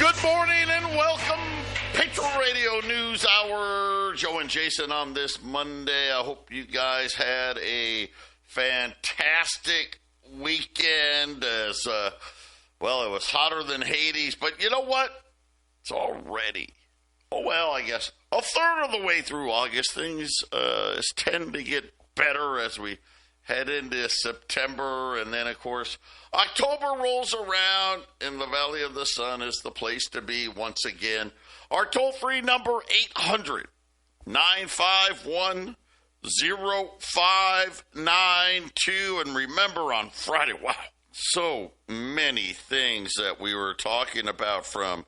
Good morning and welcome, Patriot Radio News Hour. Joe and Jason on this Monday. I hope you guys had a fantastic weekend. As well, it was hotter than Hades, but you know what? It's already, I guess a third of the way through August. Things tend to get better as we head into September, and then, of course, October rolls around, and the Valley of the Sun is the place to be once again. Our toll-free number, 800-951-0592. And remember, on Friday, wow, so many things that we were talking about, from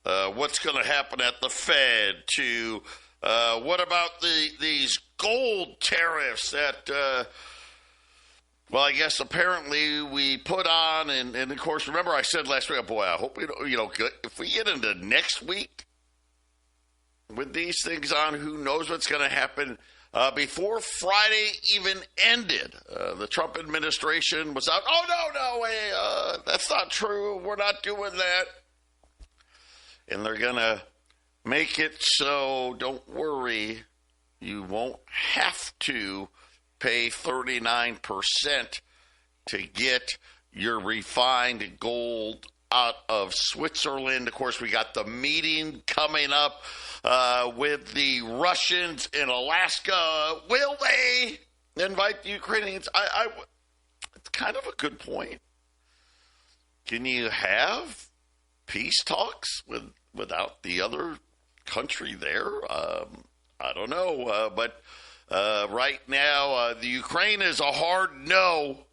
what's going to happen at the Fed to what about these gold tariffs that well, I guess apparently we put on, and of course, remember I said last week, I hope we don't, if we get into next week with these things on, who knows what's going to happen. Before Friday even ended, the Trump administration was out, that's not true, we're not doing that. And they're going to make it so, don't worry, you won't have to pay 39% to get your refined gold out of Switzerland. Of course, we got the meeting coming up with the Russians in Alaska. Will they invite the Ukrainians? It's kind of a good point. Can you have peace talks without the other country there? I don't know, but right now, the Ukraine is a hard no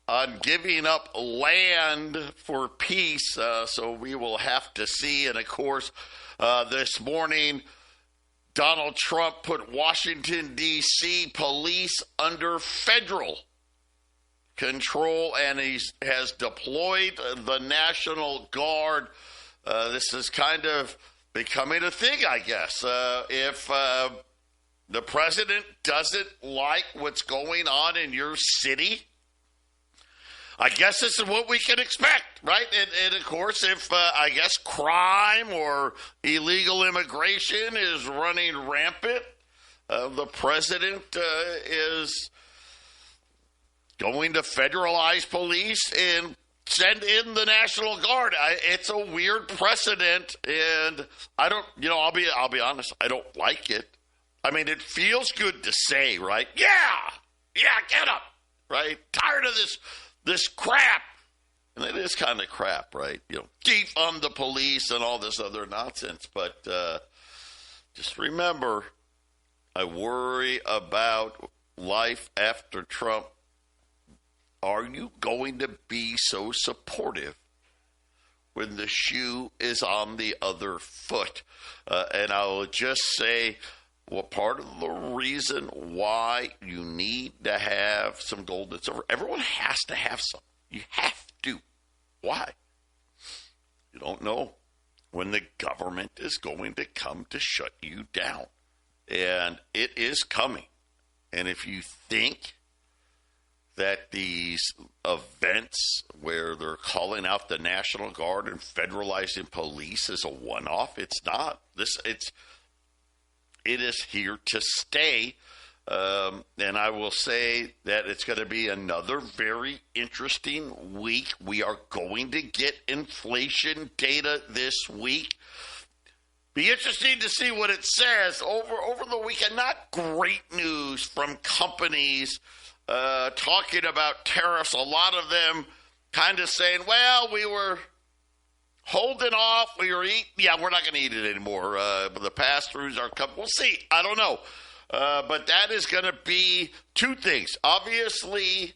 on giving up land for peace, so we will have to see. And, of course, this morning, Donald Trump put Washington, D.C. police under federal control, and he has deployed the National Guard. This is kind of becoming a thing, I guess. If the president doesn't like what's going on in your city, I guess this is what we can expect, right? And of course, if I guess crime or illegal immigration is running rampant, the president is going to federalize police and send in the National Guard. It's a weird precedent, and I don't, I'll be honest, I don't like it. I mean, it feels good to say, right? Yeah, get up, right? Tired of this crap. And it is kind of crap, right? Defund the police and all this other nonsense. But just remember, I worry about life after Trump. Are you going to be so supportive when the shoe is on the other foot? And I will just say, well, part of the reason why you need to have some gold and silver, everyone has to have some. You have to. Why? You don't know when the government is going to come to shut you down. And it is coming. And if you think that these events where they're calling out the National Guard and federalizing police is a one-off, it's not. It is here to stay, and I will say that it's going to be another very interesting week. We are going to get inflation data this week. Be interesting to see what it says over the weekend. Not great news from companies talking about tariffs. A lot of them kind of saying, well, we were holding off. We're not going to eat it anymore. But the pass-throughs are coming. We'll see. I don't know. But that is going to be two things. Obviously,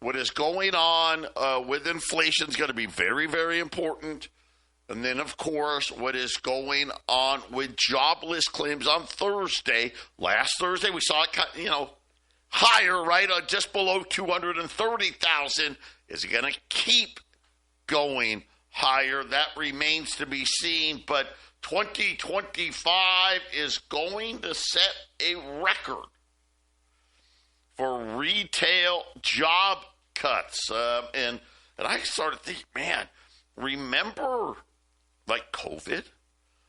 what is going on with inflation is going to be very, very important. And then, of course, what is going on with jobless claims on Thursday. Last Thursday, we saw it, higher, right, just below 230,000. Is it going to keep going higher? That remains to be seen, but 2025 is going to set a record for retail job cuts. And I started thinking, man, remember like COVID,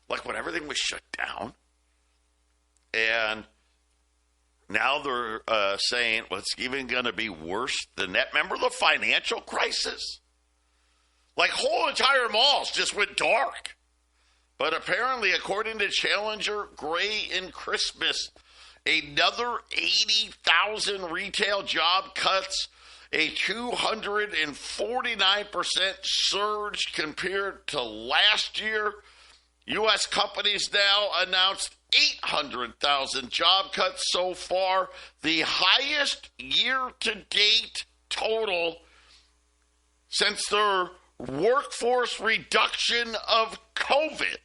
like when everything was shut down. And now they're saying, well, it's even going to be worse than that. Remember the financial crisis? Like whole entire malls just went dark. But apparently, according to Challenger, Gray and Christmas, another 80,000 retail job cuts, a 249% surge compared to last year. U.S. companies now announced 800,000 job cuts so far, the highest year-to-date total since their workforce reduction of COVID,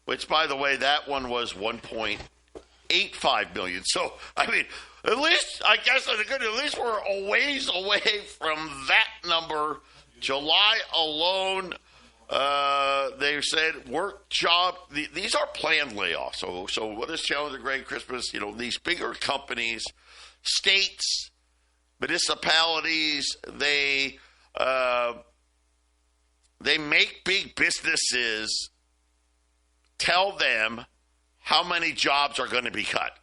which, by the way, that one was 1.85 million. So, I mean, at least, I guess, at least we're a ways away from that number. July alone, they said work job, these are planned layoffs. So what is Challenger, Gray, Christmas? You know, these bigger companies, states, municipalities, they make big businesses tell them how many jobs are going to be cut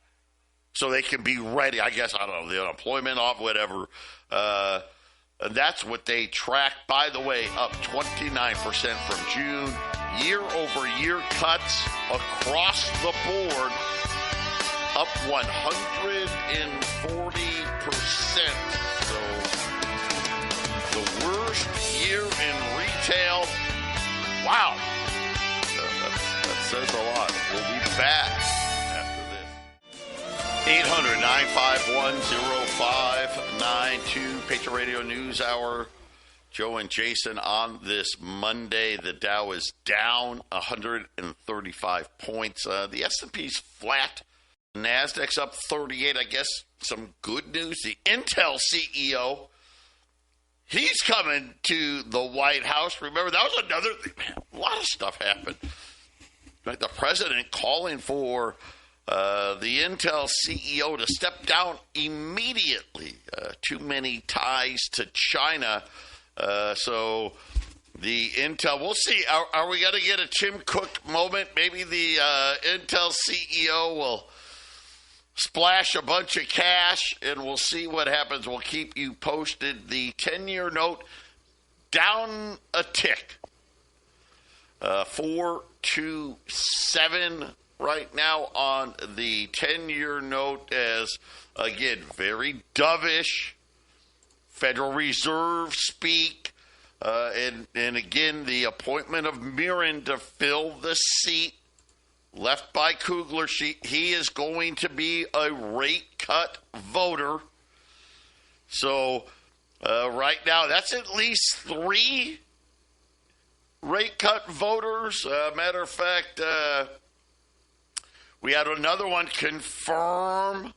so they can be ready. I guess, I don't know, the unemployment off, whatever. And that's what they track. By the way, up 29% from June. Year-over-year cuts across the board, up 140%. So the worst year in retail. Wow. That says a lot. We'll be back after this. 800-951-0592, Patriot Radio News Hour. Joe and Jason on this Monday. The Dow is down 135 points. The S&P's flat. NASDAQ's up 38. I guess some good news. The Intel CEO, he's coming to the White House. Remember, that was another thing. Man, a lot of stuff happened. Like the president calling for the Intel CEO to step down immediately. Too many ties to China. So the Intel, we'll see. Are we going to get a Tim Cook moment? Maybe the Intel CEO will splash a bunch of cash, and we'll see what happens. We'll keep you posted. The 10-year note down a tick. 4.27 right now on the 10-year note, as, again, very dovish. Federal Reserve speak. And again, the appointment of Mirren to fill the seat left by Kugler. He is going to be a rate cut voter. So right now, that's at least 3 rate cut voters. Matter of fact, we had another one confirm.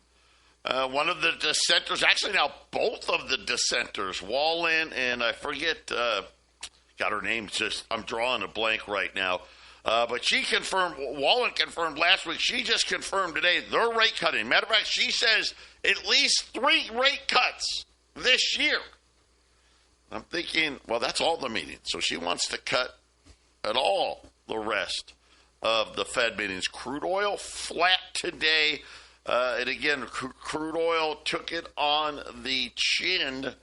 One of the dissenters, actually now both of the dissenters, Wallen and I forget, got her name, just I'm drawing a blank right now. But she confirmed, Wallen confirmed last week, she just confirmed today they're rate cutting. Matter of fact, she says at least 3 rate cuts this year. I'm thinking, well, that's all the meetings. So she wants to cut at all the rest of the Fed meetings. Crude oil flat today. And again, crude oil took it on the chin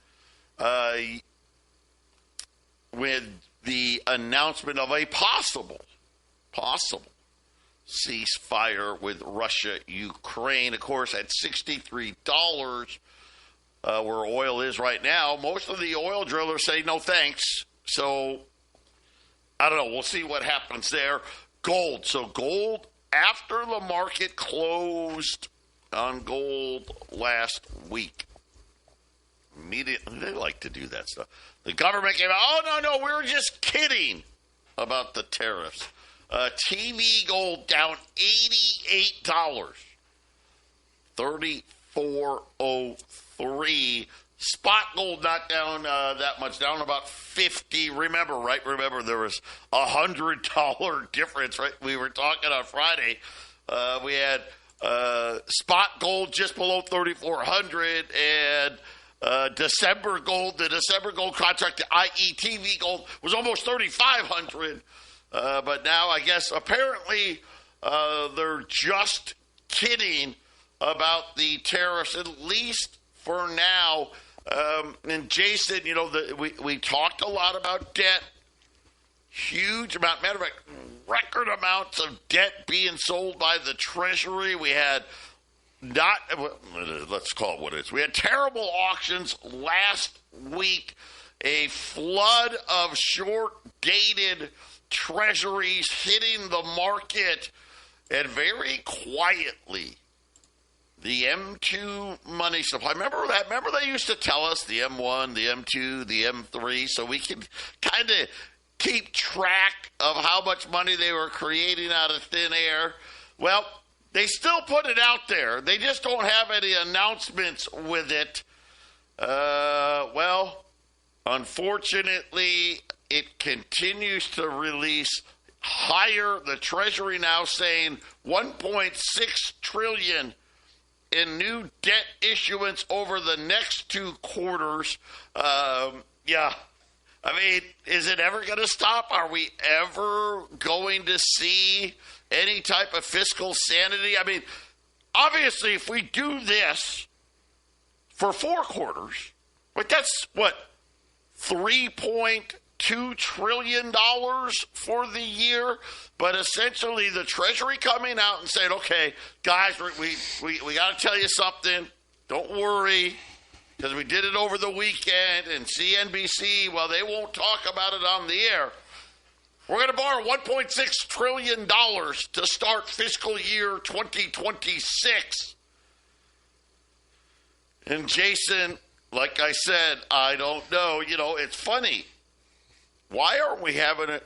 with the announcement of a possible ceasefire with Russia, Ukraine. Of course, at $63 where oil is right now, most of the oil drillers say no thanks. So, I don't know. We'll see what happens there. Gold. So, gold, after the market closed on gold last week, immediately, they like to do that stuff. The government came out, oh, no, we were just kidding about the tariffs. TV gold down $88, 34.03. Spot gold not down that much, down about 50. Remember, there was $100 difference, right? We were talking on Friday. We had spot gold just below 3,400, and the December gold contract, i.e. TV gold, was almost 3,500. But now I guess apparently they're just kidding about the tariffs, at least for now. And Jason, we talked a lot about debt. Huge amount, matter of fact, record amounts of debt being sold by the Treasury. We had let's call it what it is. We had terrible auctions last week, a flood of short-dated treasuries hitting the market, and very quietly, the M2 money supply. Remember that? Remember they used to tell us the M1, the M2, the M3, so we could kind of keep track of how much money they were creating out of thin air. Well, they still put it out there. They just don't have any announcements with it. Unfortunately, it continues to release higher. The Treasury now saying $1.6 trillion in new debt issuance over the next 2 quarters. I mean, is it ever going to stop? Are we ever going to see any type of fiscal sanity? I mean, obviously, if we do this for 4 quarters, but that's what, $3.2 trillion for the year? But essentially, the Treasury coming out and saying, okay, guys, we got to tell you something. Don't worry. Because we did it over the weekend, and CNBC, well, they won't talk about it on the air. We're going to borrow $1.6 trillion to start fiscal year 2026. And Jason, like I said, I don't know. It's funny. Why aren't we having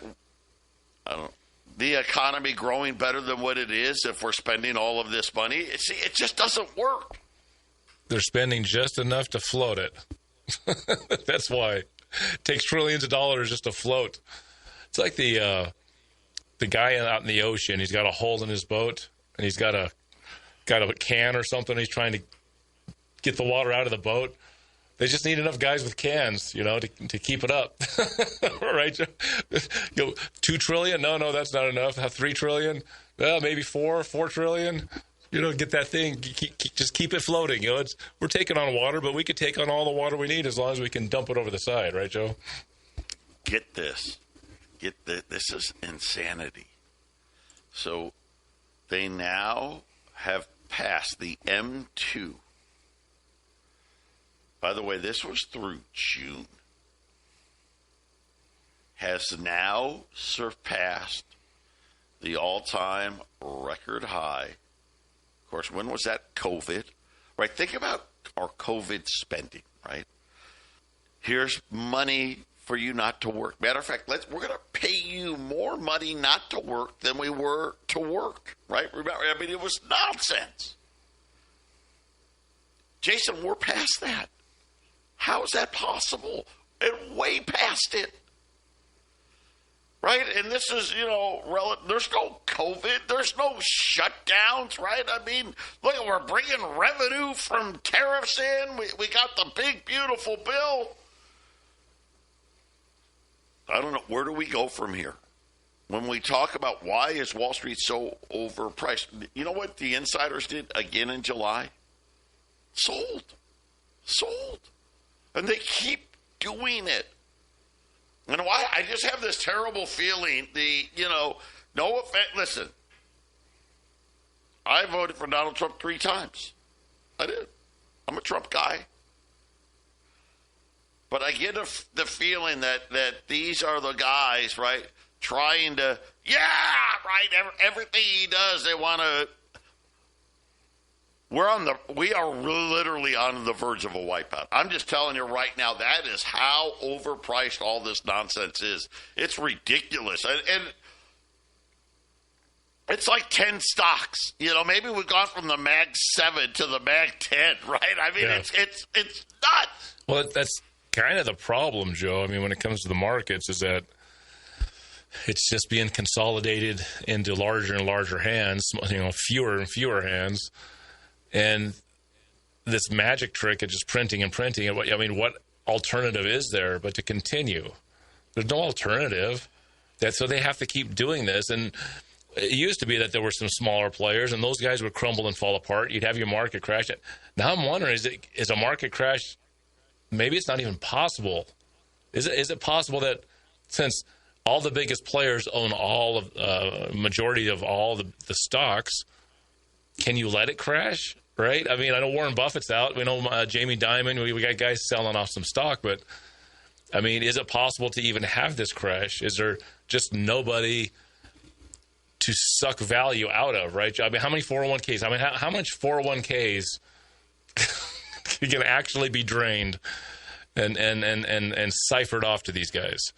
the economy growing better than what it is if we're spending all of this money? See, it just doesn't work. They're spending just enough to float it. That's why. It takes trillions of dollars just to float. It's like the guy out in the ocean. He's got a hole in his boat, and he's got a can or something. He's trying to get the water out of the boat. They just need enough guys with cans, to keep it up. Right? 2 trillion? No, that's not enough. 3 trillion? Well, maybe 4 trillion. Get that thing, just keep it floating. We're taking on water, but we could take on all the water we need as long as we can dump it over the side, right, Joe? Get this. This is insanity. So they now have passed the M2. By the way, this was through June. Has now surpassed the all-time record high. Of course, when was that? COVID, right? Think about our COVID spending, right? Here's money for you not to work. Matter of fact, we're going to pay you more money not to work than we were to work, right? Remember, it was nonsense. Jason, we're past that. How is that possible? And way past it. Right? And this is, there's no COVID. There's no shutdowns, right? I mean, look, we're bringing revenue from tariffs in. We got the big, beautiful bill. I don't know. Where do we go from here? When we talk about why is Wall Street so overpriced, you know what the insiders did again in July? Sold. And they keep doing it. You know why? I just have this terrible feeling. No offense. Listen, I voted for Donald Trump 3 times. I did. I'm a Trump guy. But I get the feeling that these are the guys, right, trying to, everything he does, they want to. We are literally on the verge of a wipeout. I'm just telling you right now, that is how overpriced all this nonsense is. It's ridiculous. And it's like 10 stocks. Maybe we've gone from the Mag 7 to the Mag 10, right? I mean, it's nuts. Well, that's kind of the problem, Joe. I mean, when it comes to the markets, is that it's just being consolidated into larger and larger hands, fewer and fewer hands. And this magic trick of just printing and printing, what alternative is there but to continue? There's no alternative. So they have to keep doing this. And it used to be that there were some smaller players, and those guys would crumble and fall apart. You'd have your market crash. Now I'm wondering, is a market crash, maybe it's not even possible. Is it possible that since all the biggest players own all of majority of all the stocks, can you let it crash? Right? I mean, I know Warren Buffett's out. We know Jamie Dimon. We got guys selling off some stock, but I mean, is it possible to even have this crash? Is there just nobody to suck value out of, right? I mean, how many 401ks? I mean, how much 401ks can actually be drained and ciphered off to these guys?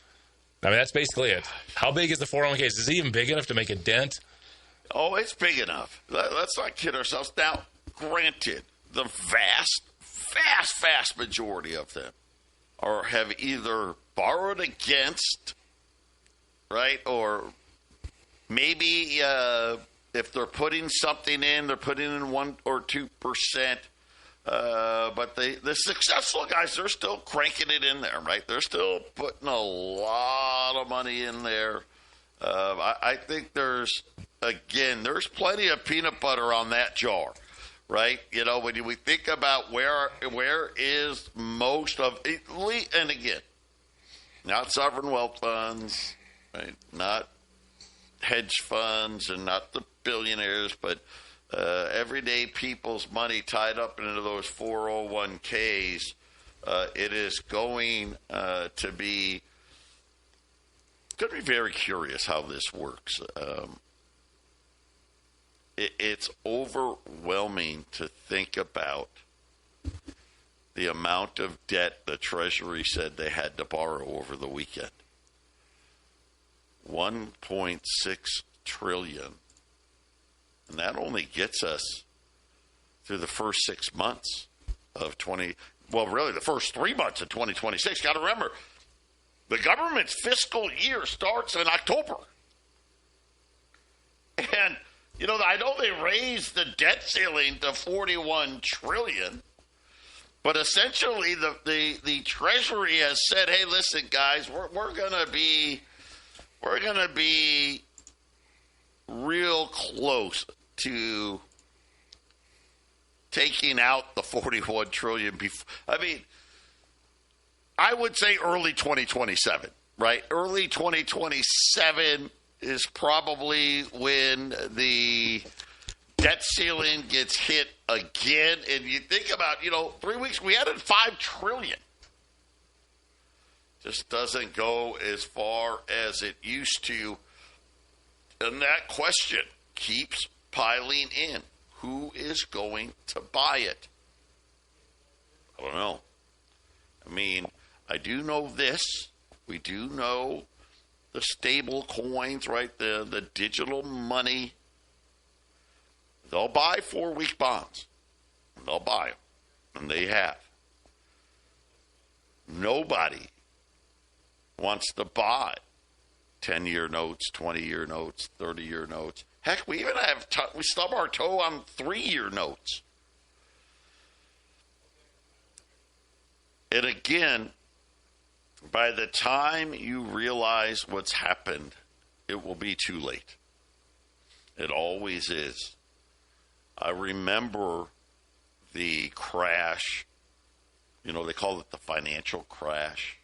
I mean, that's basically it. How big is the 401ks? Is it even big enough to make a dent? Oh, it's big enough. Let's not kid ourselves. Now, granted, the vast majority of them have either borrowed against, right, or maybe if they're putting something in, they're putting in 1 or 2%. But the successful guys, they're still cranking it in there, right? They're still putting a lot of money in there. I think there's plenty of peanut butter on that jar, right? You know, when we think about where is most of it, and again, not sovereign wealth funds, right? Not hedge funds and not the billionaires, but everyday people's money tied up into those 401ks. It is going to be very curious how this works. It's overwhelming to think about the amount of debt the Treasury said they had to borrow over the weekend. $1.6 trillion. And that only gets us through the first 6 months of the first 3 months of 2026. Got to remember, the government's fiscal year starts in October. And, you know, I know they raised the debt ceiling to $41 trillion, but essentially the Treasury has said, hey, listen, guys, we're going to be real close to taking out the $41 trillion. I mean, I would say early 2027, right? Early 2027 is probably when the debt ceiling gets hit again. And you think about, 3 weeks, we added $5 trillion. Just doesn't go as far as it used to. And that question keeps piling in. Who is going to buy it? I don't know. I mean, I do know this. We do know the stable coins, right? The digital money. They'll buy 4-week bonds. They'll buy them. And they have. Nobody wants to buy 10-year notes, 20-year notes, 30-year notes. Heck, we even we stub our toe on 3-year notes. And again, by the time you realize what's happened, it will be too late. It always is. I remember the crash. They call it the financial crash.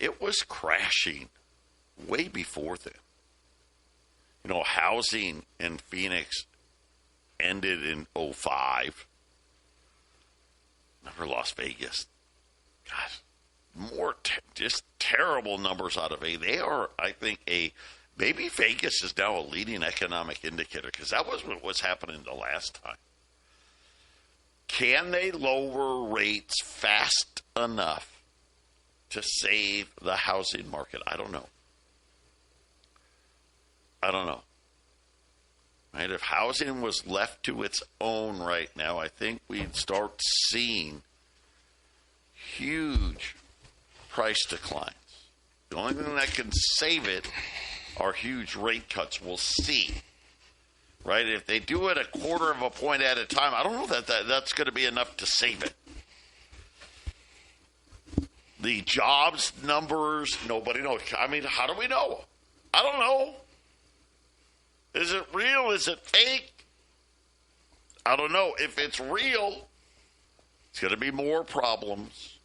It was crashing way before then. Housing in Phoenix ended in 2005. Remember Las Vegas? Gosh, just terrible numbers out of Vegas. They are, I think, maybe Vegas is now a leading economic indicator because that was what was happening the last time. Can they lower rates fast enough to save the housing market? I don't know. Right? If housing was left to its own right now, I think we'd start seeing huge price declines. The only thing that can save it are huge rate cuts. We'll see. Right? If they do it 1/4 of a point at a time, I don't know that's going to be enough to save it. The jobs numbers, nobody knows. I mean, how do we know? I don't know. Is it real? Is it fake? I don't know. If it's real, it's going to be more problems.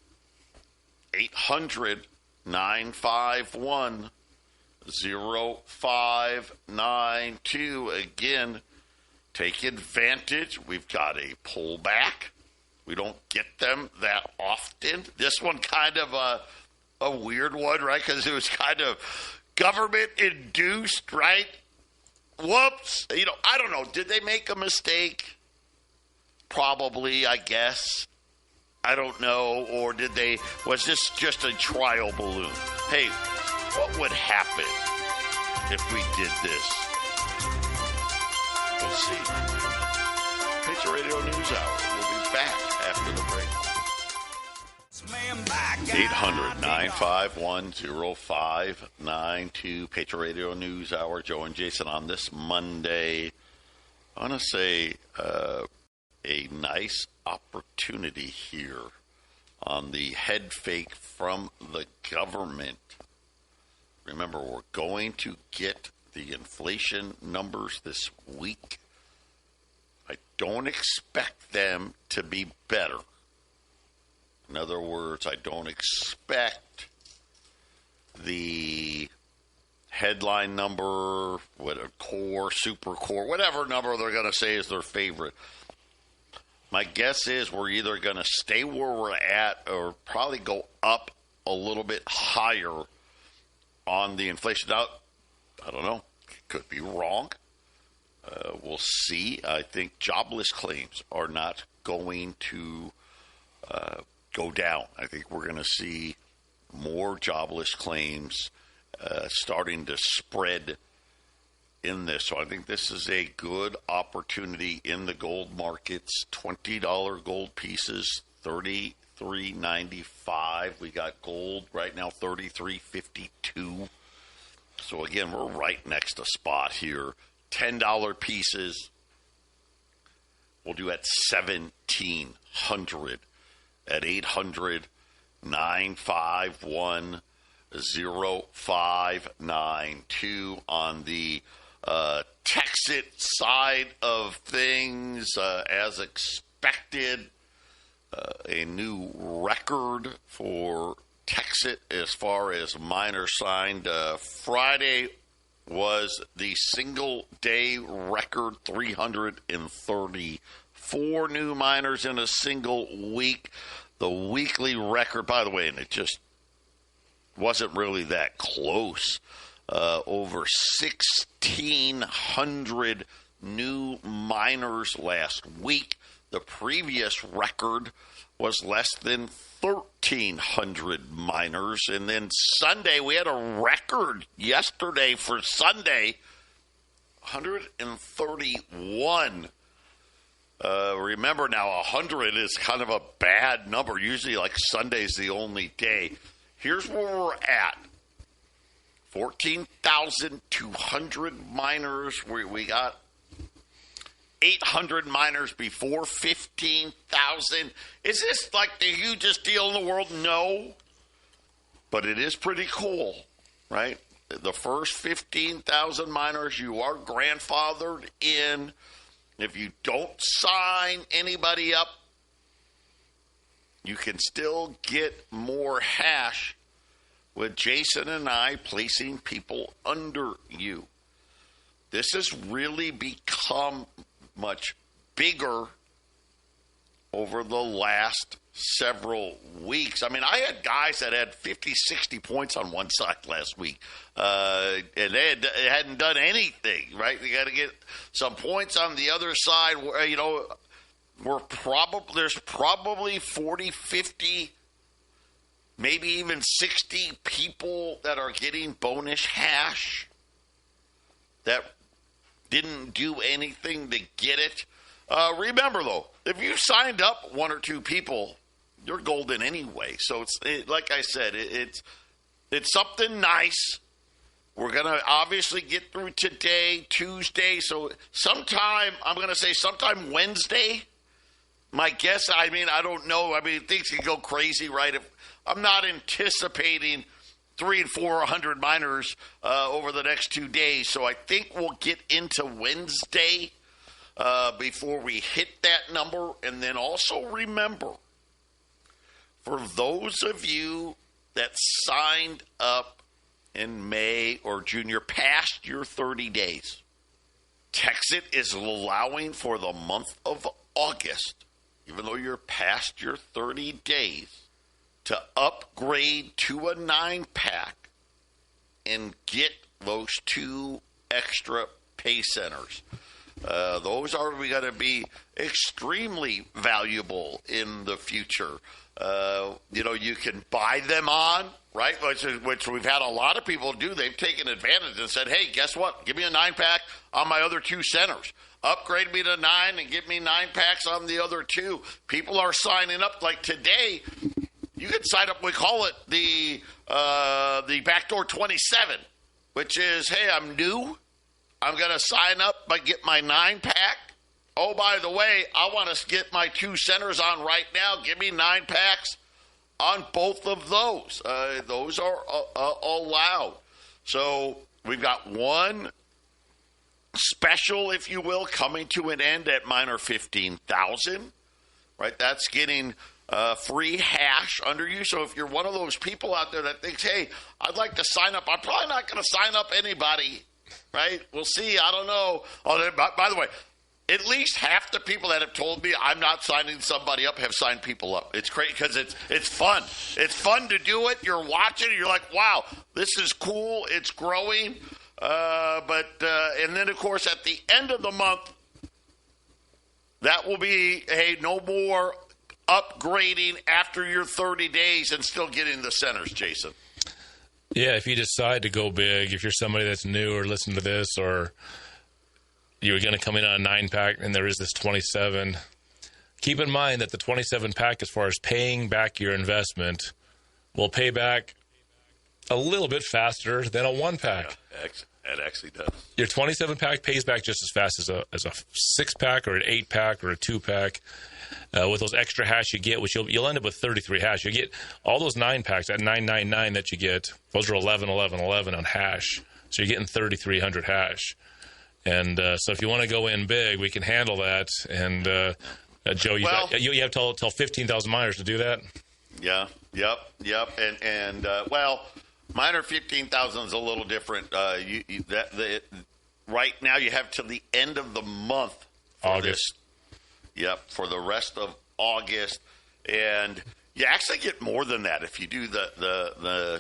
800-951-0592. Again, take advantage. We've got a pullback. We don't get them that often. This one kind of a weird one, right? Because it was kind of government-induced, right? Whoops. You know, I don't know. Did they make a mistake? Probably, I guess. I don't know. Or was this just a trial balloon? Hey, what would happen if we did this? We'll see. Patriot Radio News Hour. We'll be back after the break. 800-951-0592. Patriot Radio News Hour. Joe and Jason on this Monday. I want to say a nice opportunity here on the head fake from the government. Remember, we're going to get the inflation numbers this week. I don't expect them to be better. In other words, I don't expect the headline number, what a core, super core, whatever number they're going to say is their favorite. My guess is we're either going to stay where we're at or probably go up a little bit higher on the inflation. Now, I don't know. Could be wrong. We'll see. I think jobless claims are not going to go down. I think we're going to see more jobless claims starting to spread in this. So I think this is a good opportunity in the gold markets. $20 gold pieces, $33.95. We got gold right now, $33.52. So again, we're right next to spot here. $10 pieces we'll do at $1,700 at 800-951-0592 on the Texit side of things. As expected, a new record for Texit as far as miners signed. Friday was the single-day record, 334 new miners in a single week. The weekly record, by the way, and it just wasn't really that close, over 1,600 new miners last week. The previous record was less than 1,300 miners. And then Sunday, we had a record yesterday for Sunday, 131. Remember now, 100 is kind of a bad number. Usually, like, Sunday's the only day. Here's where we're at. 14,200 miners. We got 800 miners before 15,000. Is this like the hugest deal in the world? No. But it is pretty cool, right? The first 15,000 miners, you are grandfathered in. If you don't sign anybody up, you can still get more hash with Jason and I placing people under you. This has really become much bigger over the last several weeks. I mean, I had guys that had 50, 60 points on one side last week, and they hadn't done anything, right? You got to get some points on the other side. You know, there's probably 40, 50, maybe even 60 people that are getting bonus hash that didn't do anything to get it. Remember, though, if you signed up one or two people, you're golden anyway. So, like I said, it's something nice. We're going to obviously get through today, Tuesday. So sometime Wednesday. My guess, I mean, I don't know. I mean, things can go crazy, right? If I'm not anticipating 300 and 400 miners over the next 2 days. So I think we'll get into Wednesday before we hit that number. And then also remember, for those of you that signed up in May or June, you're past your 30 days. Texas is allowing for the month of August, even though you're past your 30 days, to upgrade to a 9-pack and get those 2 extra pay centers. Those are going to be extremely valuable in the future. You can buy them on, right? Which we've had a lot of people do. They've taken advantage and said, hey, guess what? Give me a 9-pack on my other 2 centers. Upgrade me to 9 and give me 9 packs on the other 2. People are signing up. Like today, you can sign up. We call it the backdoor 27, which is, hey, I'm new. I'm going to sign up and get my 9-pack. Oh, by the way, I want to get my 2 centers on right now. Give me 9 packs on both of those. Those are allowed. So we've got one special, if you will, coming to an end at miner 15,000. Right? That's getting free hash under you. So if you're one of those people out there that thinks, hey, I'd like to sign up, I'm probably not going to sign up anybody. Right? We'll see. I don't know. Oh, by the way, at least half the people that have told me I'm not signing somebody up have signed people up. It's great because it's fun. It's fun to do it. You're watching. You're like, wow, this is cool. It's growing. And then, of course, at the end of the month, that will be, hey, no more upgrading after your 30 days and still getting the centers, Jason. Yeah, if you decide to go big, if you're somebody that's new or listen to this, or you're going to come in on a 9-pack and there is this 27, keep in mind that the 27-pack, as far as paying back your investment, will pay back a little bit faster than a 1-pack. Yeah, it actually does. Your 27-pack pays back just as fast as a 6-pack or an 8-pack or a 2-pack. With those extra hash you get, which you'll end up with 33 hash. You get all those 9-packs at 999 that you get. Those are 11, 11, 11 on hash. So you're getting 3,300 hash. And so if you want to go in big, we can handle that. And Joe, you have till 15,000 miners to do that. Yeah. Yep. And miner 15,000 is a little different. Right now you have till the end of the month for August. Yep, for the rest of August, and you actually get more than that if you do the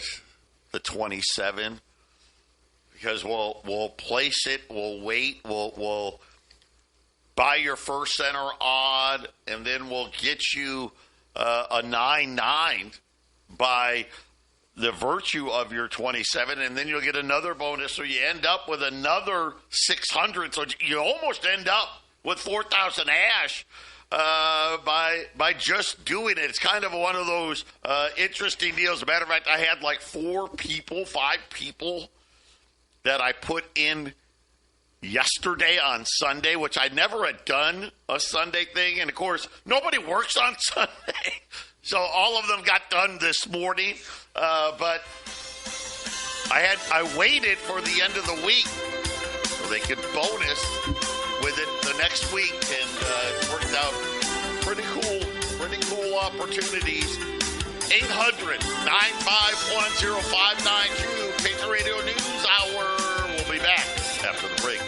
27, because we'll place it, we'll wait, we'll buy your first center on, and then we'll get you a 9.9 by the virtue of your 27, and then you'll get another bonus, so you end up with another 600. So you almost end up with 4,000 hash by just doing it. It's kind of one of those interesting deals. As a matter of fact, I had like 5 people that I put in yesterday on Sunday, which I never had done a Sunday thing. And, of course, nobody works on Sunday. So all of them got done this morning. But I waited for the end of the week so they could bonus with it the next week, and it worked out pretty cool opportunities. 800-951-0592, Patriot Radio News Hour. We'll be back after the break.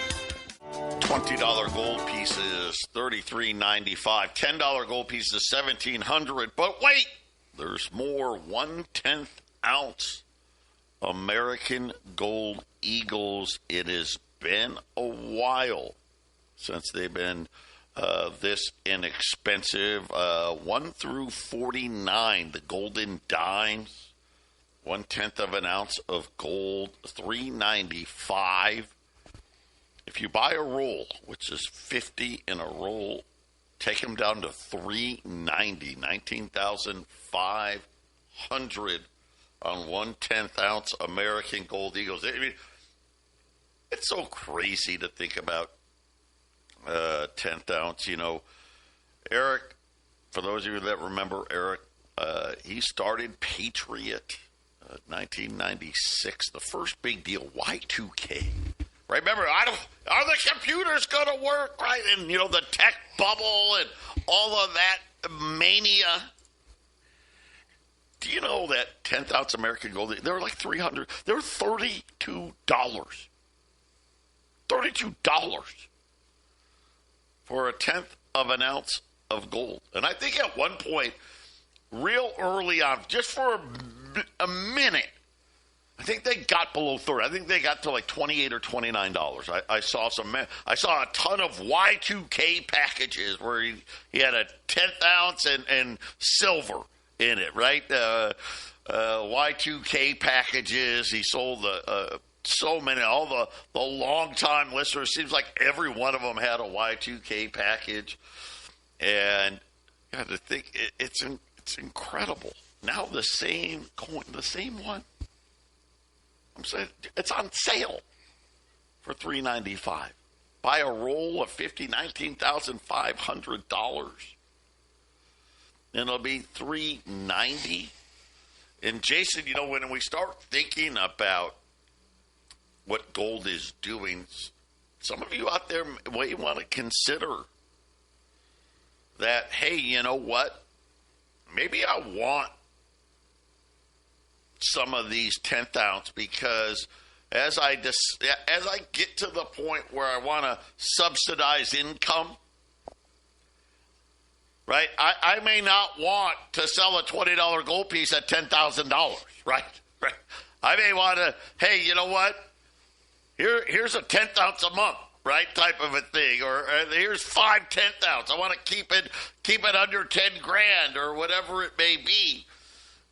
$20 gold pieces, $33.95. $10 gold pieces, $1,700. But wait, there's more. 1/10 ounce American Gold Eagles. It has been a while since they've been this inexpensive. 1 through 49, the golden dimes, 1/10 of an ounce of gold, $3.95. If you buy a roll, which is 50 in a roll, take them down to $3.90, $19,500 on 1/10 ounce American Gold Eagles. I mean, it's so crazy to think about 10th ounce. You know, Eric, for those of you that remember Eric, He started Patriot, 1996, the first big deal, Y2K. Right? Remember, are the computers going to work? Right? And, the tech bubble and all of that mania. Do you know that 10th ounce American gold, they were like $300. They were $32. $32 for a 10th of an ounce of gold. And I think at one point, real early on, just for a minute, I think they got below 30. I think they got to like $28 or $29. I saw a ton of Y2K packages where he had a 10th ounce and silver in it, right? Y2K packages. He sold so many. All the long-time listeners, seems like every one of them had a Y2K package. And you have to think, it's incredible. Now the same coin, the same one, I'm saying it's on sale for $395. Buy a roll of $19,500. And it'll be $390. And Jason, when we start thinking about what gold is doing, some of you out there may want to consider that, hey, you know what? Maybe I want some of these 10th ounce, because as I get to the point where I want to subsidize income, right? I may not want to sell a $20 gold piece at $10,000, right? I may want to, hey, you know what? Here's a 10th ounce a month, right? Type of a thing, or here's 5 10th ounce. I want to keep it under 10 grand or whatever it may be.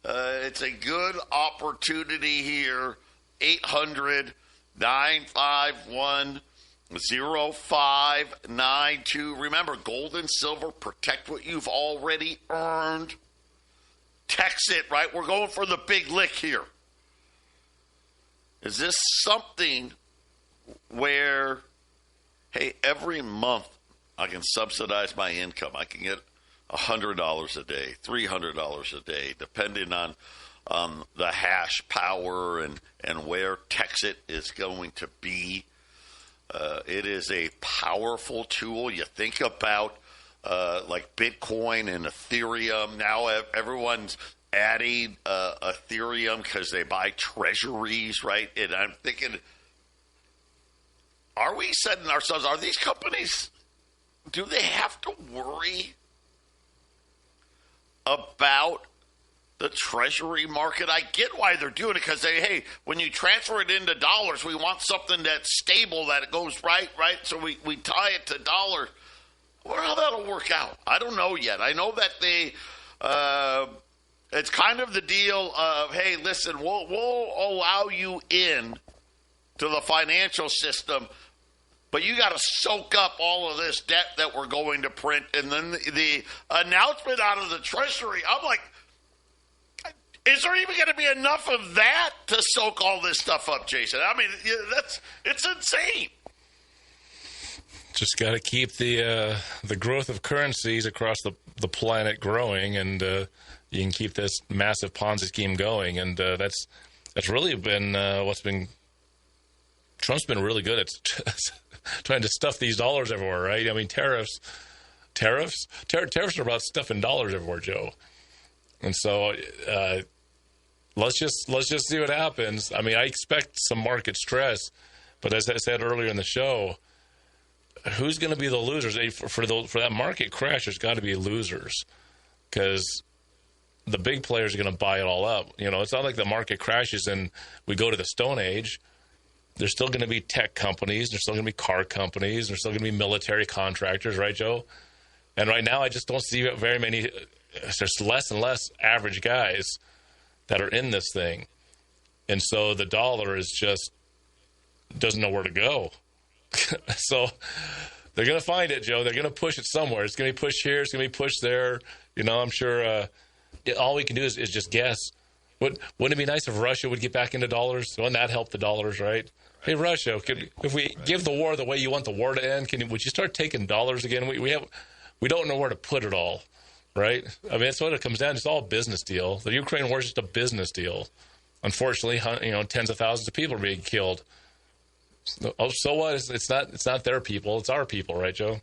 It's a good opportunity here. 800-951-0592. Remember, gold and silver, protect what you've already earned. Text it, right? We're going for the big lick here. Is this something where, hey, every month I can subsidize my income? I can get $100 a day, $300 a day, depending on the hash power and where Texit is going to be. It is a powerful tool. You think about like Bitcoin and Ethereum. Now everyone's adding Ethereum because they buy treasuries, right? And I'm thinking, are we setting ourselves, are these companies, do they have to worry about the treasury market? I get why they're doing it, because hey, when you transfer it into dollars, we want something that's stable, that it goes right? So we tie it to dollars. I wonder how that'll work out. I don't know yet. I know that it's kind of the deal of, hey, listen, we'll allow you in to the financial system, but you got to soak up all of this debt that we're going to print. And then the announcement out of the Treasury, I'm like, is there even going to be enough of that to soak all this stuff up, Jason? I mean, it's insane. Just got to keep the growth of currencies across the planet growing, and you can keep this massive Ponzi scheme going. And that's really been what's been. Trump's been really good at trying to stuff these dollars everywhere, right? I mean, tariffs are about stuffing dollars everywhere, Joe. And so let's just see what happens. I mean, I expect some market stress, but as I said earlier in the show, who's going to be the losers? For that market crash, there's got to be losers, because the big players are going to buy it all up. It's not like the market crashes and we go to the Stone Age. There's still going to be tech companies. There's still going to be car companies. There's still going to be military contractors, right, Joe? And right now, I just don't see very many. There's less and less average guys that are in this thing. And so the dollar is just doesn't know where to go. So they're going to find it, Joe. They're going to push it somewhere. It's going to be pushed here. It's going to be pushed there. I'm sure all we can do is just guess. Wouldn't it be nice if Russia would get back into dollars? Wouldn't that help the dollars, right? Hey, Russia, if we give the war the way you want the war to end, would you start taking dollars again? We don't know where to put it all. right? I mean, that's what it comes down to. It's all a business deal. The Ukraine war is just a business deal. Unfortunately, tens of thousands of people are being killed. So what? It's not their people. It's our people, right, Joe?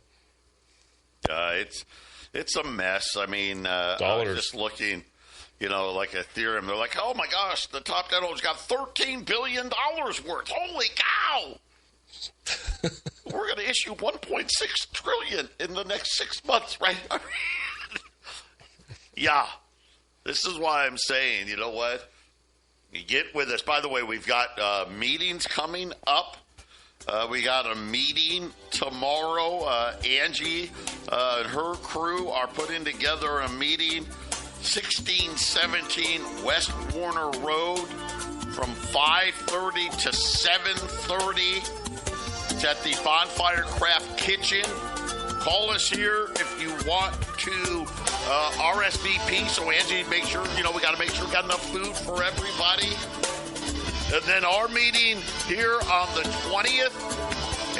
It's a mess. I mean, I was just looking, like Ethereum. They're like, oh my gosh, the top 10 holders got $13 billion worth. Holy cow! We're going to issue $1.6 trillion in the next 6 months, right? Yeah, this is why I'm saying, you know what? You get with us. By the way, we've got meetings coming up. We got a meeting tomorrow. Angie and her crew are putting together a meeting, 1617 West Warner Road, from 5:30 to 7:30. It's at the Bonfire Craft Kitchen. Call us here if you want to RSVP. So Angie, make sure, we got to make sure we got enough food for everybody. And then our meeting here on the 20th.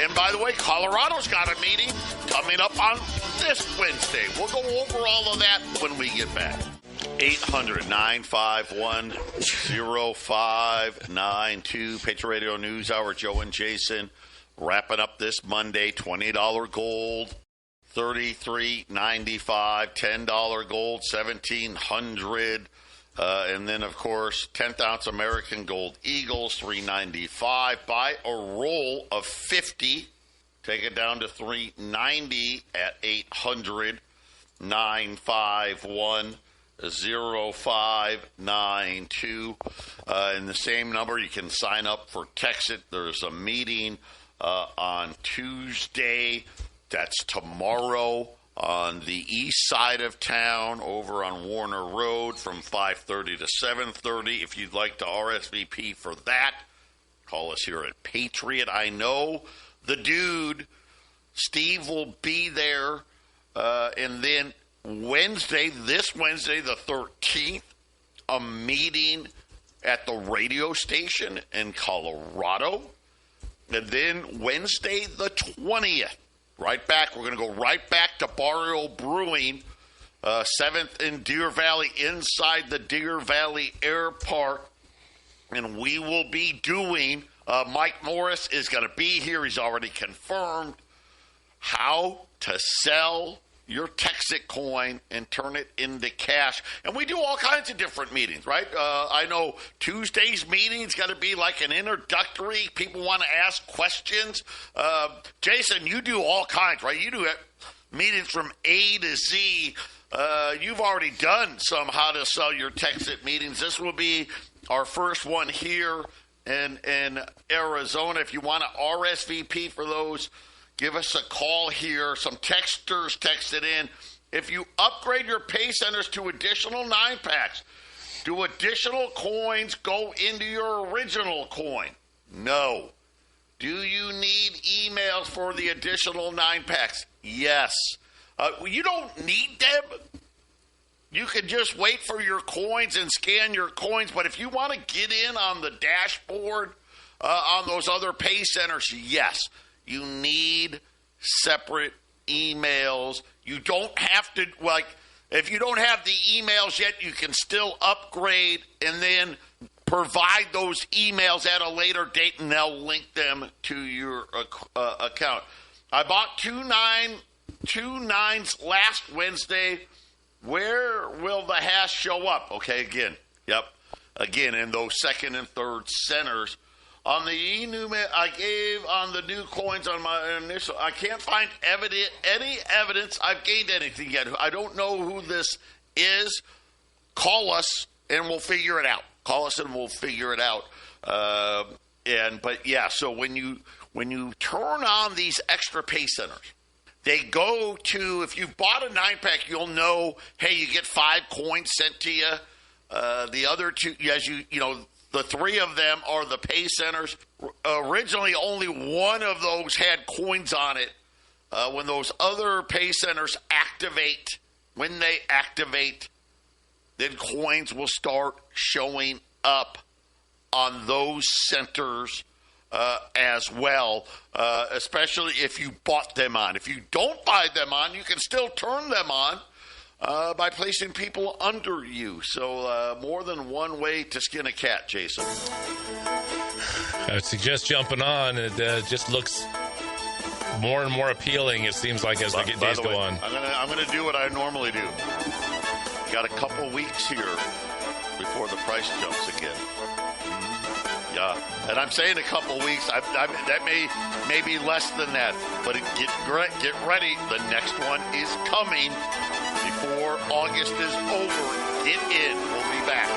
And by the way, Colorado's got a meeting coming up on this Wednesday. We'll go over all of that when we get back. 800-951-0592. Patriot Radio News Hour. Joe and Jason wrapping up this Monday. $20 gold, $33.95. $10 gold, $1,700. And then, of course, 10th ounce American Gold Eagles, $3.95. Buy a roll of 50. Take it down to $3.90 at 800-951-0592. In the same number, you can sign up for Texit. There's a meeting on Tuesday. That's tomorrow on the east side of town over on Warner Road from 5:30 to 7:30. If you'd like to RSVP for that, call us here at Patriot. I know the dude, Steve, will be there. And then this Wednesday, the 13th, a meeting at the radio station in Colorado. And then Wednesday, the 20th. Right back. We're going to go right back to Barrio Brewing, 7th in Deer Valley, inside the Deer Valley Air Park. And we will be doing, Mike Morris is going to be here. He's already confirmed how to sell your Texit coin and turn it into cash. And we do all kinds of different meetings, right? I know Tuesday's meeting is going to be like an introductory. People want to ask questions. Jason, you do all kinds, right? You do meetings from A to Z. You've already done some how to sell your Texit meetings. This will be our first one here in Arizona. If you want to RSVP for those, give us a call here. Some texters texted in. If you upgrade your pay centers to additional 9-packs, do additional coins go into your original coin? No. Do you need emails for the additional 9-packs? Yes. You don't need them. You can just wait for your coins and scan your coins. But if you want to get in on the dashboard on those other pay centers, yes. You need separate emails. You don't have to, if you don't have the emails yet, you can still upgrade and then provide those emails at a later date, and they'll link them to your account. I bought two nines last Wednesday. Where will the hash show up? Okay, again, in those second and third centers. On the I gave on the new coins on my initial. I can't find any evidence I've gained anything yet. I don't know who this is. Call us and we'll figure it out. So when you turn on these extra pay centers, they go to, if you've bought a 9-pack, you'll know, hey, you get 5 coins sent to you. The other 2, as the 3 of them are the pay centers. Originally, only one of those had coins on it. When those other pay centers activate, then coins will start showing up on those centers as well, especially if you bought them on. If you don't buy them on, you can still turn them on. by placing people under you. So more than one way to skin a cat, Jason. I would suggest jumping on. It just looks more and more appealing, it seems like, as the days go on. I'm gonna do what I normally do. Got a couple weeks here before the price jumps again. Yeah, and I'm saying a couple weeks. That may be less than that, but get ready. The next one is coming before August is over. Get in. We'll be back.